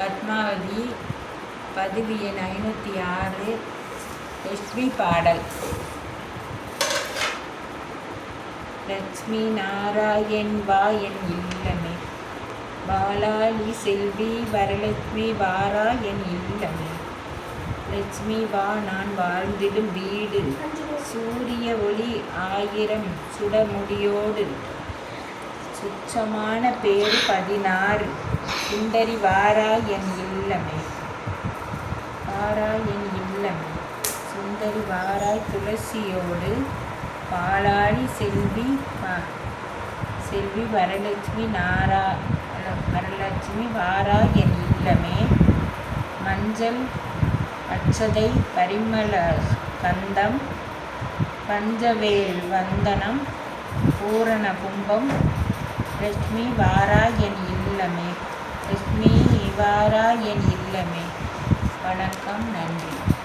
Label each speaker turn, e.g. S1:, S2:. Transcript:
S1: பத்மாவதி, பதிவு எண் 506, எஸ்பி பாடல். லட்சுமி நாராயண் வா என் இல்லமே, பாலாளி செல்வி வரலட்சுமி வாரா என் இல்லமே. லட்சுமி வா நான் வாழ்ந்திடும் வீடு, சூரிய ஒளி 1000 சுடமுடியோடு, சுச்சமான பேரு 16, சுந்தரி வாரா என் இல்லமே. வாரா என் இல்லமே, சுந்தரி வாராய் துளசியோடு, பாலாளி செல்வி வரலட்சுமி வரலட்சுமி வாரா என் இல்லமே. மஞ்சள் அட்சதை பரிமள கந்தம், பஞ்சவேல் வந்தனம் பூரண கும்பம், லட்சுமி வாரா என் இல்லமே. லட்சுமி வாரா என் இல்லமே. வணக்கம், நன்றி.